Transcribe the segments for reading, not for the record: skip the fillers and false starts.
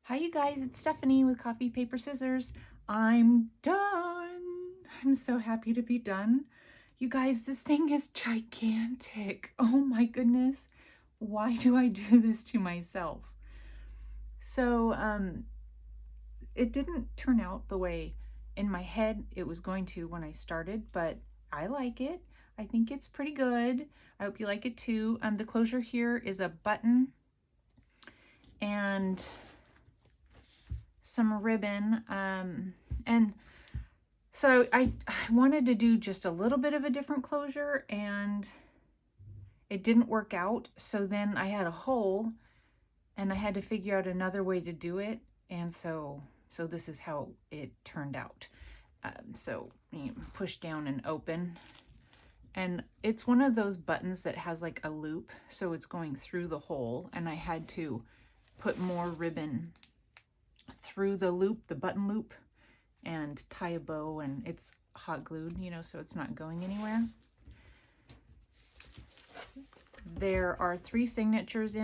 Hi you guys, it's Stephanie with Coffee Paper Scissors. I'm done. I'm so happy to be done. You guys, this thing is gigantic. Oh my goodness. Why do I do this to myself? So, it didn't turn out the way in my head it was going to when I started, but I like it. I think it's pretty good. I hope you like it too. The closure here is a button and some ribbon, and so I wanted to do just a little bit of a different closure and it didn't work out. So then I had a hole and I had to figure out another way to do it. And so this is how it turned out. So you push down and open, and it's one of those buttons that has like a loop. So it's going through the hole, and I had to put more ribbon through the loop, the button loop, and tie a bow, and it's hot glued, you know, so it's not going anywhere. There are 3 signatures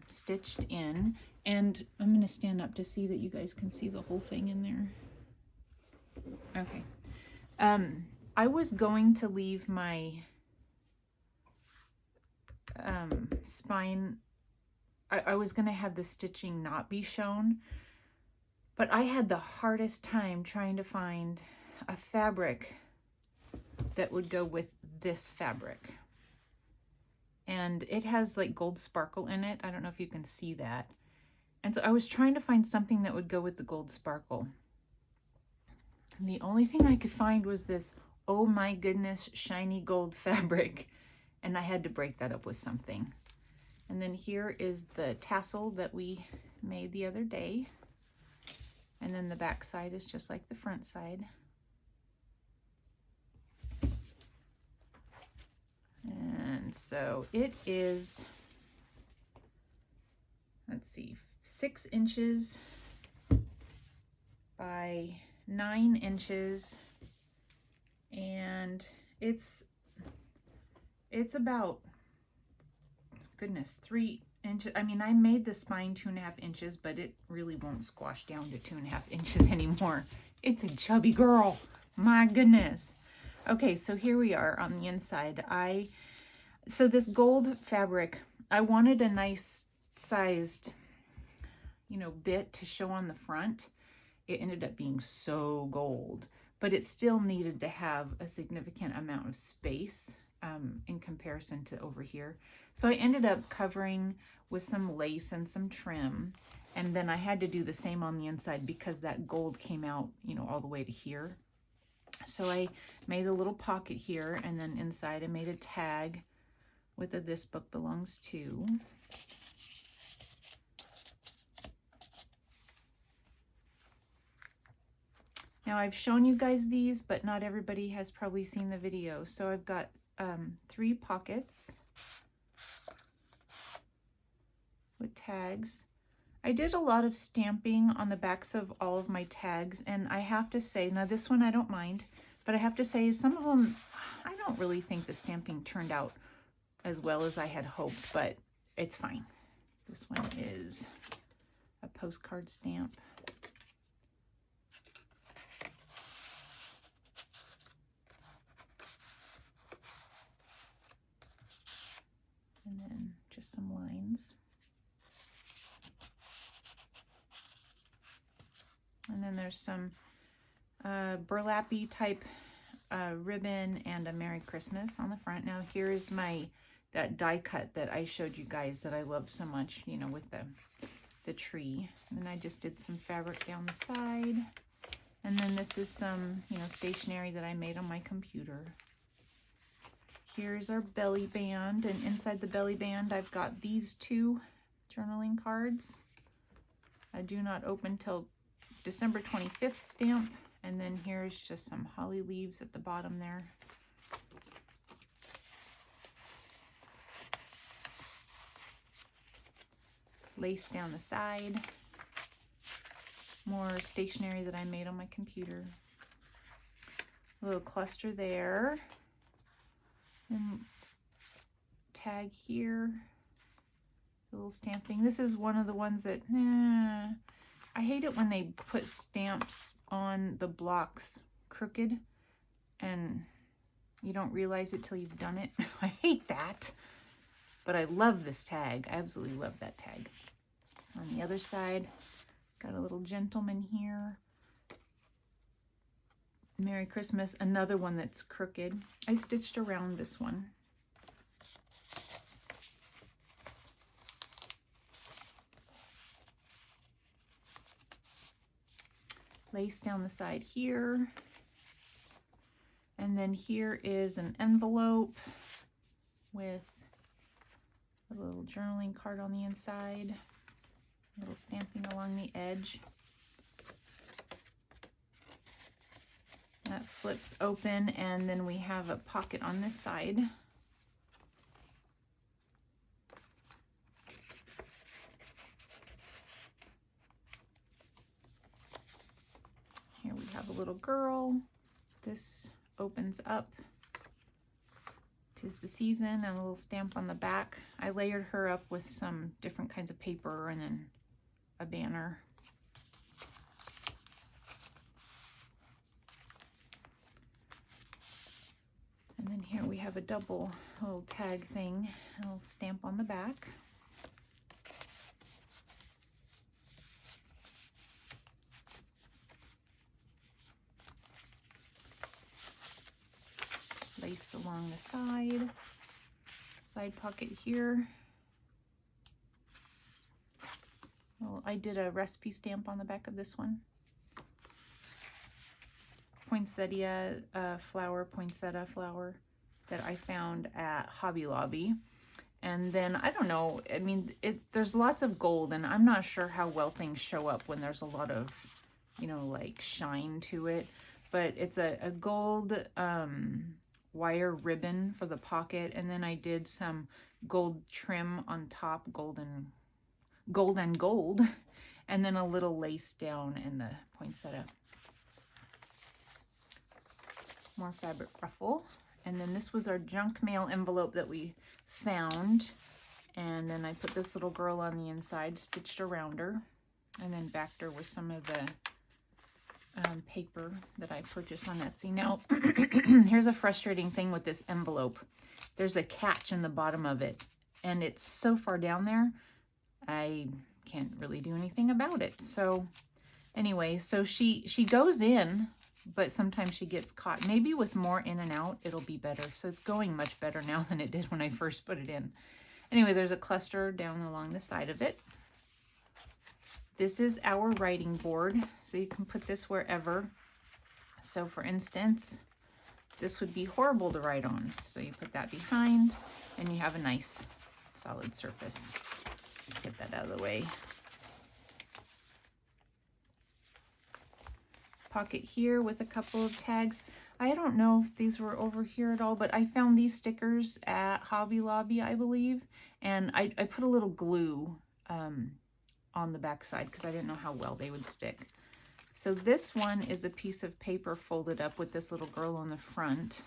stitched in, and I'm going to stand up to see that you guys can see the whole thing in there. Okay. I was going to leave my spine, I was going to have the stitching not be shown, but I had the hardest time trying to find a fabric that would go with this fabric. And it has like gold sparkle in it. I don't know if you can see that. And so I was trying to find something that would go with the gold sparkle. And the only thing I could find was this, oh my goodness, shiny gold fabric. And I had to break that up with something. And then here is the tassel that we made the other day. And then the back side is just like the front side. And so it is, let's see, 6 inches by 9 inches. And it's about, goodness, 3 inches. I mean, I made the spine 2.5 inches, but it really won't squash down to 2.5 inches anymore. It's a chubby girl. My goodness. Okay, so here we are on the inside. So this gold fabric, I wanted a nice sized, you know, bit to show on the front. It ended up being so gold, but it still needed to have a significant amount of space in comparison to over here. So I ended up covering with some lace and some trim, and then I had to do the same on the inside because that gold came out, you know, all the way to here. So I made a little pocket here, and then inside I made a tag with a "This Book Belongs To." Now I've shown you guys these, but not everybody has probably seen the video. So I've got 3 pockets with tags. I did a lot of stamping on the backs of all of my tags, and I have to say, now this one I don't mind, but I have to say some of them, I don't really think the stamping turned out as well as I had hoped, but it's fine. This one is a postcard stamp. And then just some lines. And then there's some burlappy type ribbon and a Merry Christmas on the front. Now here is that die cut that I showed you guys that I love so much, you know, with the tree. And then I just did some fabric down the side. And then this is some, you know, stationery that I made on my computer. Here's our belly band, and inside the belly band I've got these 2 journaling cards. I do not open till December 25th stamp, and then here's just some holly leaves at the bottom there. Lace down the side. More stationery that I made on my computer. A little cluster there. And tag here. little stamping. This is one of the ones that, I hate it when they put stamps on the blocks crooked and you don't realize it till you've done it. I hate that. But I love this tag. I absolutely love that tag. On the other side, got a little gentleman here. Merry Christmas. Another one that's crooked. I stitched around this one. Lace down the side here. And then here is an envelope with a little journaling card on the inside, a little stamping along the edge. That flips open, and then we have a pocket on this side. Here we have a little girl. This opens up. 'Tis the season, and a little stamp on the back. I layered her up with some different kinds of paper and then a banner. And then here we have a double little tag thing, a little stamp on the back. Lace along the side pocket here. Well, I did a recipe stamp on the back of this one. Poinsettia poinsettia flower that I found at Hobby Lobby. And then, I don't know, I mean, there's lots of gold, and I'm not sure how well things show up when there's a lot of, you know, like shine to it. But it's a gold wire ribbon for the pocket, and then I did some gold trim on top, gold and gold, and then a little lace down in the poinsettia. More fabric ruffle. And then this was our junk mail envelope that we found, and then I put this little girl on the inside, stitched around her, and then backed her with some of the paper that I purchased on Etsy. Now, here's a frustrating thing with this envelope. There's a catch in the bottom of it, and it's so far down there, I can't really do anything about it. So anyway, so she goes in, but sometimes she gets caught. Maybe with more in and out, it'll be better. So it's going much better now than it did when I first put it in. Anyway, there's a cluster down along the side of it. This is our writing board, so you can put this wherever. So for instance, this would be horrible to write on. So you put that behind, and you have a nice solid surface. Get that out of the way. Pocket here with a couple of tags. I don't know if these were over here at all, but I found these stickers at Hobby Lobby, I believe. And I put a little glue on the back side because I didn't know how well they would stick. So this one is a piece of paper folded up with this little girl on the front,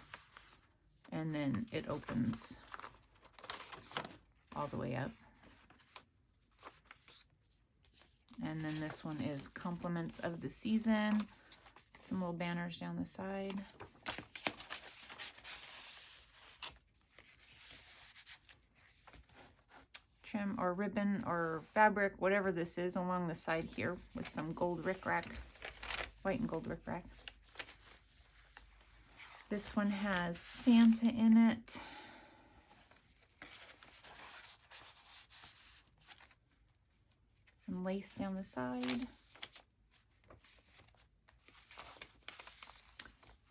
and then it opens all the way up. And then this one is Compliments of the Season. Some little banners down the side. Trim or ribbon or fabric, whatever this is, along the side here with some gold rickrack, white and gold rickrack. This one has Santa in it. Some lace down the side.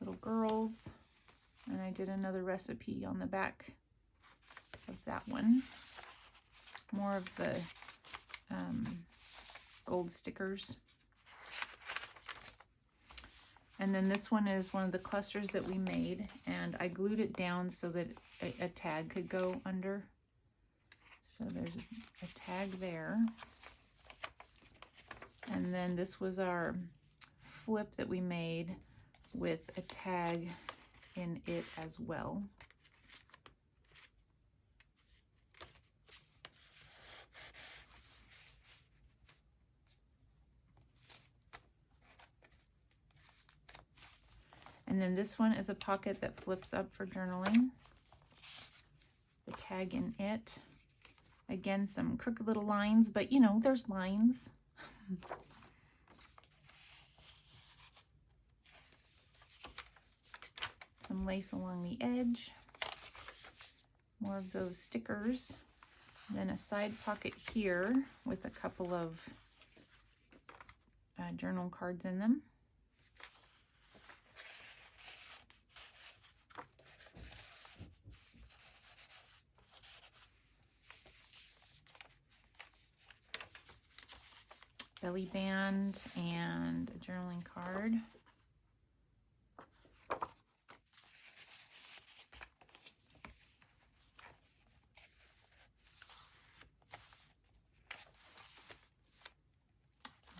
Little girls. And I did another recipe on the back of that one. More of the gold stickers. And then this one is one of the clusters that we made, and I glued it down so that a tag could go under. So there's a tag there. And then this was our flip that we made with a tag in it as well. And then this one is a pocket that flips up for journaling. The tag in it. Again, some crooked little lines, but you know, there's lines. Some lace along the edge. More of those stickers. Then a side pocket here with a couple of journal cards in them. Belly band and a journaling card.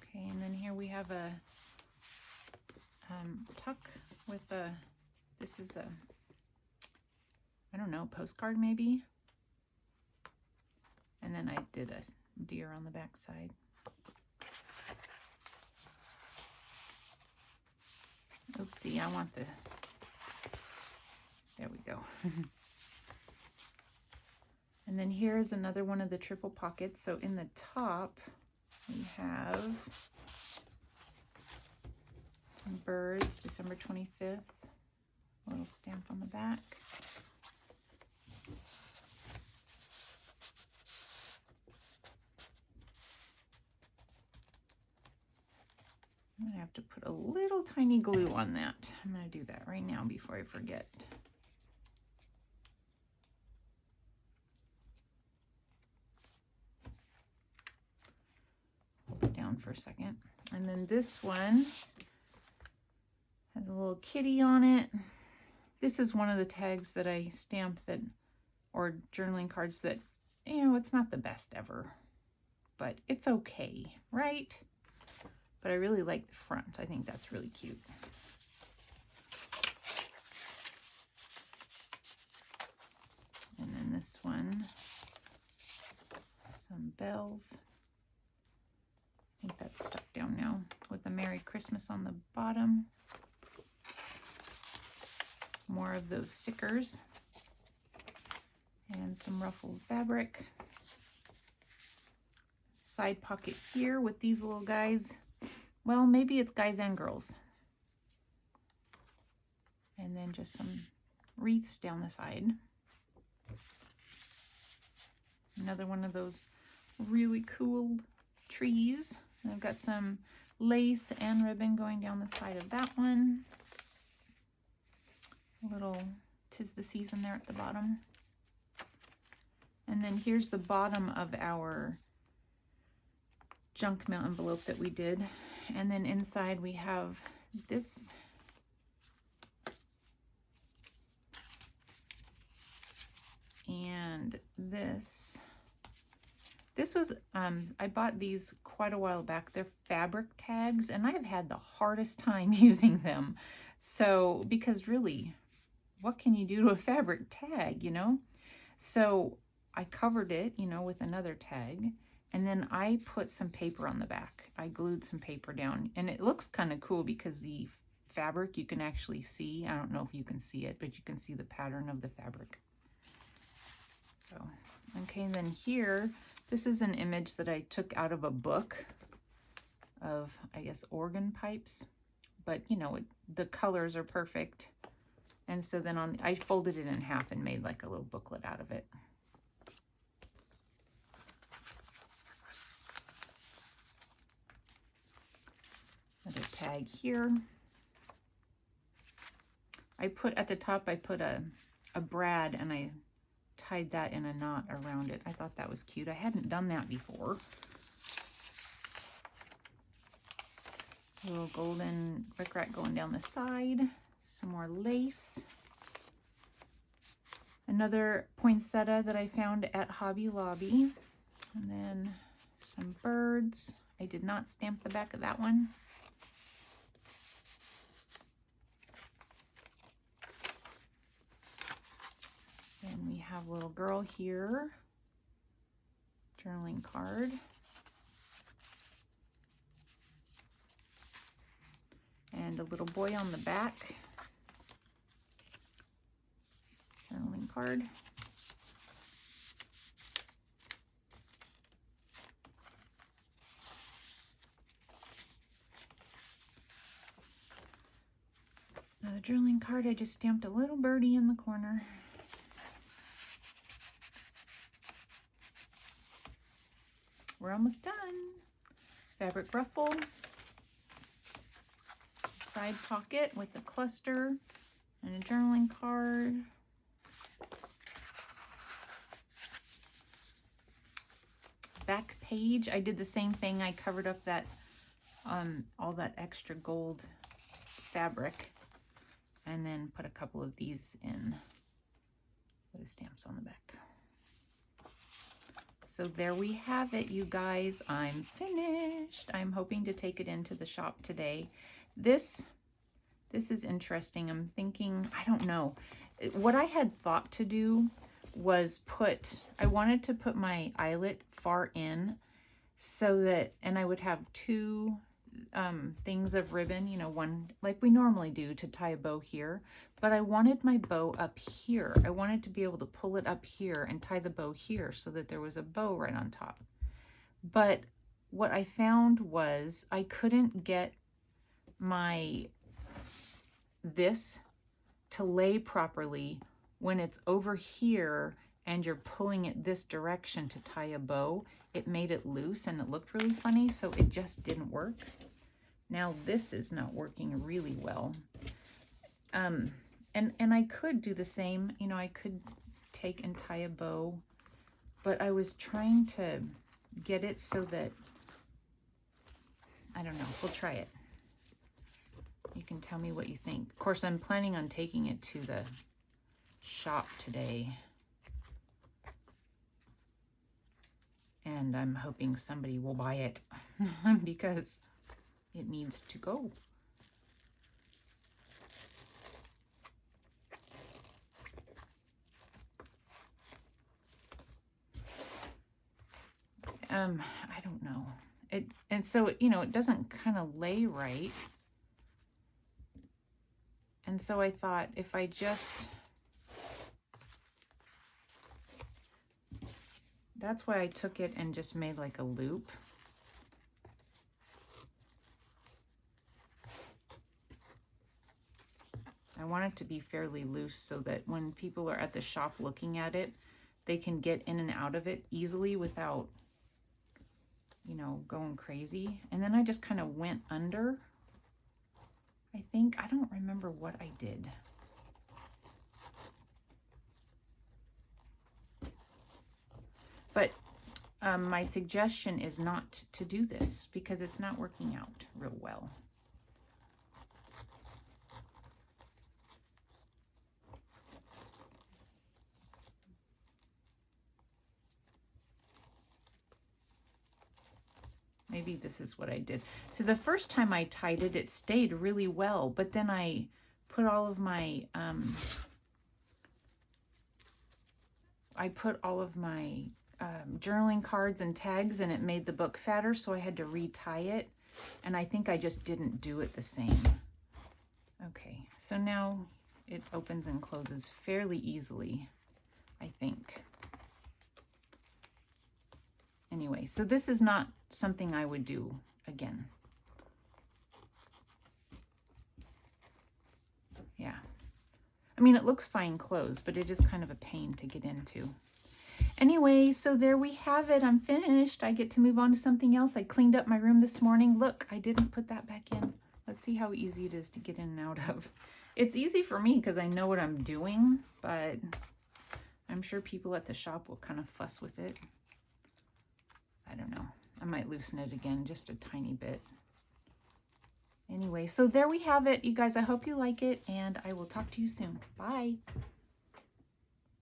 Okay, and then here we have a tuck with a, this is a, I don't know, postcard maybe. And then I did a deer on the back side. Oopsie, I want the, there we go. And then here's another one of the triple pockets. So in the top, we have birds, December 25th, a little stamp on the back. I'm gonna have to put a little tiny glue on that. I'm gonna do that right now before I forget. Hold it down for a second. And then this one has a little kitty on it. This is one of the tags that I stamped that, or journaling cards that, you know, it's not the best ever, but it's okay, right? But I really like the front. I think that's really cute. And then this one, some bells. I think that's stuck down now with a Merry Christmas on the bottom. More of those stickers. And some ruffled fabric. Side pocket here with these little guys. Well, maybe it's guys and girls. And then just some wreaths down the side. Another one of those really cool trees. And I've got some lace and ribbon going down the side of that one. A little 'Tis the Season there at the bottom. And then here's the bottom of our junk mail envelope that we did. And then inside we have this and this. This was, I bought these quite a while back. They're fabric tags, and I've had the hardest time using them. So, because really, what can you do to a fabric tag, you know? So I covered it, you know, with another tag. And then I put some paper on the back. I glued some paper down, and it looks kind of cool because the fabric you can actually see. I don't know if you can see it, but you can see the pattern of the fabric. So, okay, and then here, this is an image that I took out of a book of, I guess, organ pipes. But, you know, the colors are perfect. And so then I folded it in half and made like a little booklet out of it. Another tag here. I put at the top, I put a brad and I tied that in a knot around it. I thought that was cute. I hadn't done that before. A little golden rickrack going down the side. Some more lace. Another poinsettia that I found at Hobby Lobby. And then some birds. I did not stamp the back of that one. And we have a little girl here. Journaling card. And a little boy on the back. card. Another journaling card. I just stamped a little birdie in the corner. We're almost done. Fabric ruffle. Side pocket with the cluster and a journaling card. Back page. I did the same thing. I covered up that all that extra gold fabric and then put a couple of these in with the stamps on the back. So there we have it, you guys. I'm finished. I'm hoping to take it into the shop today. This is interesting. I'm thinking, I don't know. What I had thought to do was I wanted to put my eyelet far in so that, and I would have two things of ribbon, you know, one like we normally do to tie a bow here, but I wanted my bow up here. I wanted to be able to pull it up here and tie the bow here so that there was a bow right on top. But what I found was I couldn't get this to lay properly when it's over here and you're pulling it this direction to tie a bow. It made it loose and it looked really funny, so it just didn't work. Now this is not working really well. And I could do the same, you know, I could take and tie a bow, but I was trying to get it so that, I don't know, we'll try it. You can tell me what you think. Of course, I'm planning on taking it to the shop today. And I'm hoping somebody will buy it because it needs to go. I don't know. And so, you know, it doesn't kind of lay right. And so I thought if I just, that's why I took it and just made like a loop. I want it to be fairly loose so that when people are at the shop looking at it, they can get in and out of it easily without, you know, going crazy. And then I just kind of went under, I think. I don't remember what I did. But my suggestion is not to do this because it's not working out real well. Maybe this is what I did. So the first time I tied it, it stayed really well, but then I put all of my journaling cards and tags, and it made the book fatter, so I had to retie it, and I think I just didn't do it the same. Okay, so now it opens and closes fairly easily, I think. Anyway, so this is not something I would do again. Yeah. I mean, it looks fine closed, but it is kind of a pain to get into. Anyway, so there we have it. I'm finished. I get to move on to something else. I cleaned up my room this morning. Look, I didn't put that back in. Let's see how easy it is to get in and out of. It's easy for me because I know what I'm doing, but I'm sure people at the shop will kind of fuss with it. I don't know. I might loosen it again just a tiny bit. Anyway, so there we have it, you guys. I hope you like it, and I will talk to you soon. Bye.